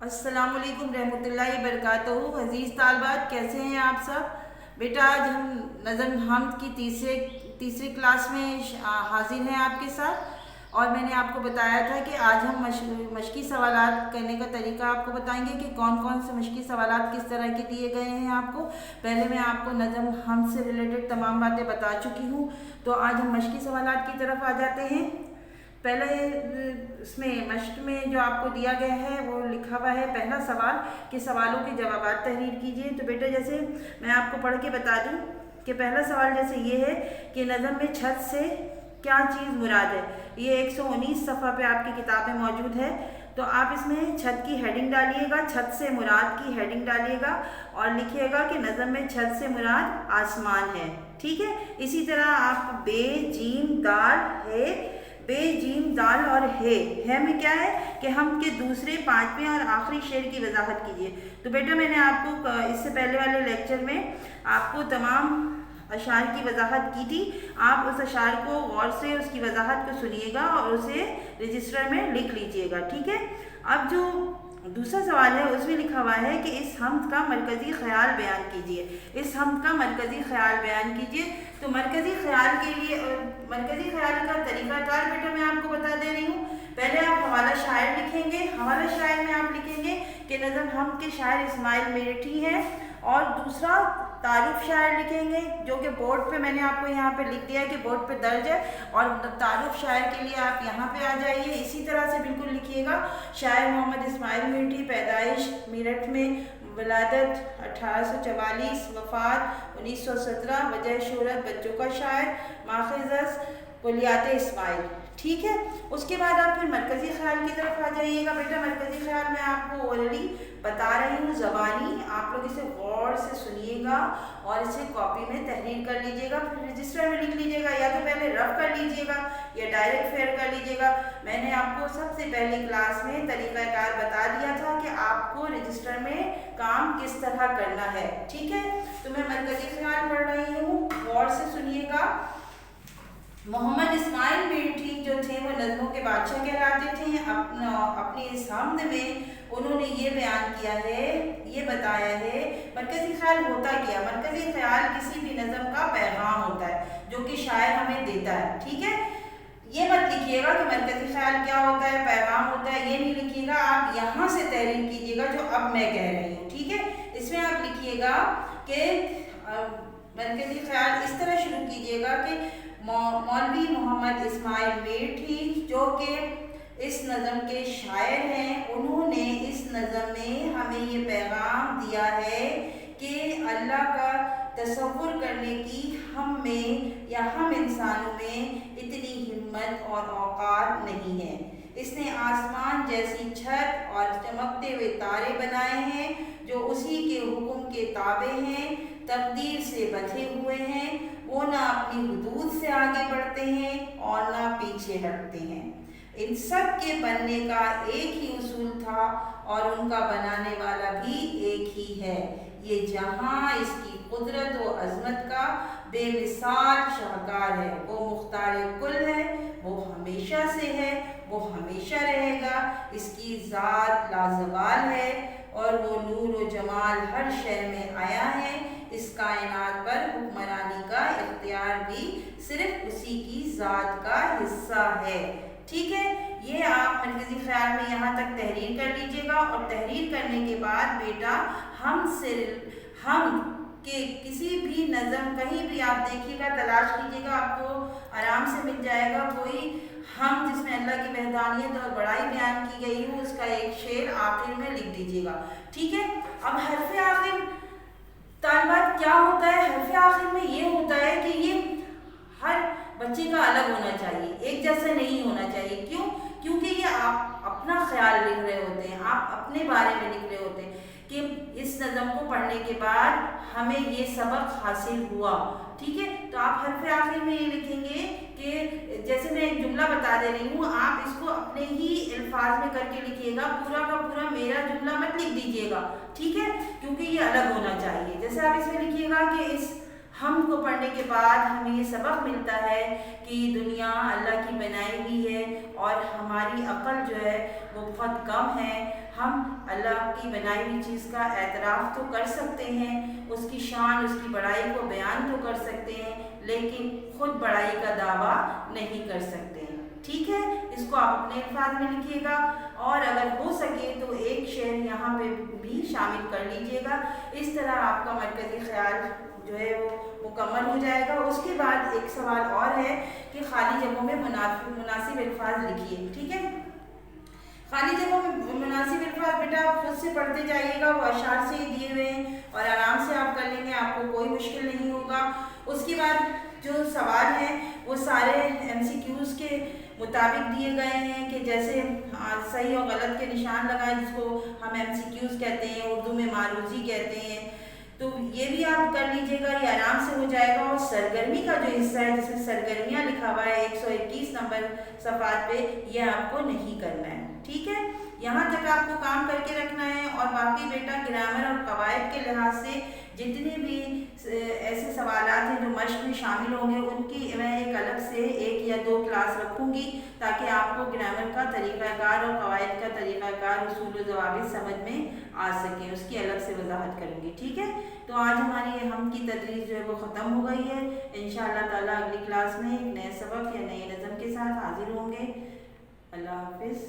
अस्सलाम वालेकुम रहमतुल्लाहि वबरकातुहू। अज़ीज़ तालबात, कैसे हैं आप सब? बेटा, आज हम नज़म हमद की तीसरी क्लास में हाजिर हैं आपके साथ। और मैंने आपको बताया था कि आज हम मशकी सवालात करने का तरीका आपको बताएंगे कि कौन कौन से मशकी सवालात किस तरह के दिए गए हैं आपको। पहले मैं आपको नज़म हमद से रिलेटेड तमाम बातें बता चुकी हूँ, तो आज हम मशकी सवालात की तरफ आ जाते हैं। पहले इसमें मश्क में जो आपको दिया गया है वो लिखा हुआ है पहला सवाल कि सवालों के जवाब तहरीर कीजिए। तो बेटा, जैसे मैं आपको पढ़ के बता दूं कि पहला सवाल जैसे ये है कि नज़म में छत से क्या चीज़ मुराद है। ये 119 सफ़ा पे आपकी किताब में मौजूद है। तो आप इसमें छत की हेडिंग डालिएगा, छत से मुराद की हेडिंग डालिएगा और लिखिएगा कि नज़म में छत से मुराद आसमान है। ठीक है। इसी तरह आप बे जीम दाल है, बे जीम दाल और है में क्या है कि हम के दूसरे, पांचवें और आखिरी शेर की वजाहत कीजिए। तो बेटा, मैंने आपको इससे पहले वाले लेक्चर में आपको तमाम अशार की वजाहत की थी। आप उस अशार को गौर से उसकी वजाहत को सुनिएगा और उसे रजिस्टर में लिख लीजिएगा। ठीक है। अब जो दूसरा सवाल है उसमें लिखा हुआ है कि इस हमद का मरकज़ी ख्याल बयान कीजिए। इस हमद का मरकज़ी ख्याल बयान कीजिए। तो मरकज़ी ख्याल के लिए मरकज़ी ख्याल का तरीक़ाकार बेटा मैं आपको बता दे रही हूँ। पहले आप हवाला शायर लिखेंगे। हवाला शायर में आप लिखेंगे कि नज़म हमद के शायर इस्माइल मेरठी हैं। और दूसरा तारुफ शायर लिखेंगे, जो कि बोर्ड पे मैंने आपको यहाँ पे लिख दिया है कि बोर्ड पे दर्ज है। और तारुफ शायर के लिए आप यहाँ पे आ जाइए। इसी तरह से बिल्कुल लिखिएगा, शायर मोहम्मद इस्माइल मेरठी, पैदाइश मेरठ में, विलादत 1844, वफ़ात 1917, वजह शोहरत बच्चों का शायर, माखज़ कुलियात इस्माइल। ठीक है। उसके बाद आप फिर मरकज़ी ख्याल की तरफ आ जाइएगा। बेटा, मरकज़ी ख्याल मैं आपको ऑलरेडी बता रही हूँ ज़बानी, आप लोग इसे गौर से सुनिएगा और इसे कॉपी में तहरीर कर लीजिएगा, फिर रजिस्टर में लिख लीजिएगा। या तो पहले रफ कर लीजिएगा या डायरेक्ट फेयर कर लीजिएगा। मैंने आपको सबसे पहली क्लास में तरीक़ाकार बता दिया था कि आपको रजिस्टर में काम किस तरह करना है। ठीक है। तो मैं मरकज़ी ख्याल पढ़ रही हूँ, गौर से सुनिएगा। मोहम्मद इस्माइल मेरठी जो थे वो नज़मों के बादशाह कहलाते थे। अपनी इस हमद में उन्होंने ये बयान किया है, ये बताया है मरकज़ी ख्याल होता क्या। मरकज़ी ख्याल किसी भी नज़म का पैगाम होता है जो कि शायर हमें देता है। ठीक है। ये मत लिखिएगा कि मरकज़ी ख्याल क्या होता है, पैगाम होता है, ये नहीं लिखिएगा। आप यहाँ से तहरीर कीजिएगा जो अब मैं कह रही हूँ। ठीक है। इसमें आप लिखिएगा कि मरकज़ी ख्याल इस तरह शुरू कीजिएगा कि मौलवी मोहम्मद इस्माइल मेरठी जो कि इस नज़म के शायर हैं, उन्होंने इस नज़म में हमें ये पैगाम दिया है कि अल्लाह का तसव्वुर करने की हम में या हम इंसानों में इतनी हिम्मत और औकात नहीं है। इसने आसमान जैसी छत और चमकते हुए तारे बनाए हैं जो उसी के हुक्म के ताबे हैं, तकदीर से बंधे हुए हैं। वो ना अपनी हुदूद से आगे बढ़ते हैं और ना पीछे हटते हैं। इन सब के बनने का एक ही उसूल था और उनका बनाने वाला भी एक ही है। ये जहां इसकी कुदरत व अज़मत का बेमिसाल शाहकार है। वो मुख्तार कुल है, वो हमेशा से है, वो हमेशा रहेगा। इसकी ज़ात लाजवाल है और वो नूर व जमाल हर शय में आया है। इस कायनात पर हुक्मरानी का इख्तियार भी सिर्फ उसी की ज़ात का हिस्सा है। ठीक है। ये आप मरकज़ी ख्याल में यहाँ तक तहरीर कर लीजिएगा। और तहरीर करने के बाद बेटा, हम के किसी भी नज़म कहीं भी आप देखिएगा, तलाश कीजिएगा, आपको आराम से मिल जाएगा कोई हम जिसमें अल्लाह की वहदानियत और बड़ाई बयान की गई हो, उसका एक शेर आखिर में लिख दीजिएगा। ठीक है। अब हर्फ़ आखिर तालिबात क्या होता है? हर्फ़ आखिर में ये होता है कि ये हर बच्चे का अलग होना चाहिए, एक जैसा नहीं होना चाहिए। क्यों? क्योंकि ये आप अपना ख्याल लिख रहे होते हैं, आप अपने बारे में लिख रहे होते हैं कि इस नज़म को पढ़ने के बाद हमें ये सबक हासिल हुआ। ठीक है। तो आप हर्फ़ आखिर में ये लिखेंगे कि जैसे मैं एक जुमला बता दे रही हूँ, आप इसको अपने ही अल्फाज में करके लिखिएगा, पूरा का पूरा मेरा जुमला मत लिख दीजिएगा। ठीक है। क्योंकि ये अलग होना चाहिए। जैसे आप इसमें लिखिएगा कि इस हम को पढ़ने के बाद हमें ये सबक मिलता है कि दुनिया अल्लाह की बनाई हुई है और हमारी अक्ल जो है वो बहुत कम है। ہم اللہ کی بنائی ہوئی چیز کا اعتراف تو کر سکتے ہیں، اس کی شان، اس کی بڑائی کو بیان تو کر سکتے ہیں، لیکن خود بڑائی کا دعویٰ نہیں کر سکتے ہیں۔ ٹھیک ہے، اس کو آپ اپنے الفاظ میں لکھیے گا، اور اگر ہو سکے تو ایک شعر یہاں پہ بھی شامل کر لیجیے گا۔ اس طرح آپ کا مرکزی خیال جو ہے وہ مکمل ہو جائے گا۔ اس کے بعد ایک سوال اور ہے کہ خالی جگہوں میں مناسب الفاظ لکھیے۔ ٹھیک ہے، خالی جگہوں میں مناسب الفاظ بیٹا آپ خود سے پڑھتے جائیے گا، وہ اشعار سے ہی دیے ہوئے ہیں اور آرام سے آپ کر لیں گے، آپ کو کوئی مشکل نہیں ہوگا۔ اس کے بعد جو سوال ہیں وہ سارے MCQs کے مطابق دیے گئے ہیں کہ جیسے صحیح اور غلط کے نشان لگائیں، جس کو ہم MCQs کہتے ہیں، اردو میں معروضی کہتے ہیں، تو یہ بھی آپ کر لیجیے گا، یہ آرام سے ہو جائے گا۔ اور سرگرمی کا جو حصہ ہے جس میں سرگرمیاں لکھا ہوا ہے 121 نمبر صفحات پہ، یہ آپ کو نہیں کرنا ہے۔ ٹھیک ہے، یہاں تک آپ کو کام کر کے رکھنا ہے، اور باقی بیٹا گرامر اور قواعد کے لحاظ سے جتنے بھی ایسے سوالات ہیں جو مشق میں شامل ہوں گے، ان کی میں ایک الگ سے 1 یا 2 کلاس رکھوں گی، تاکہ آپ کو گرامر کا طریقہ کار اور قواعد کا طریقہ کار، اصول و ضوابط سمجھ میں آ سکیں، اس کی الگ سے وضاحت کروں گی۔ ٹھیک ہے، تو آج ہماری ہم کی تدریس جو ہے وہ ختم ہو گئی ہے۔ انشاءاللہ تعالیٰ اگلی کلاس میں ایک نئے سبق یا نئے نظم کے ساتھ حاضر ہوں گے۔ اللہ حافظ۔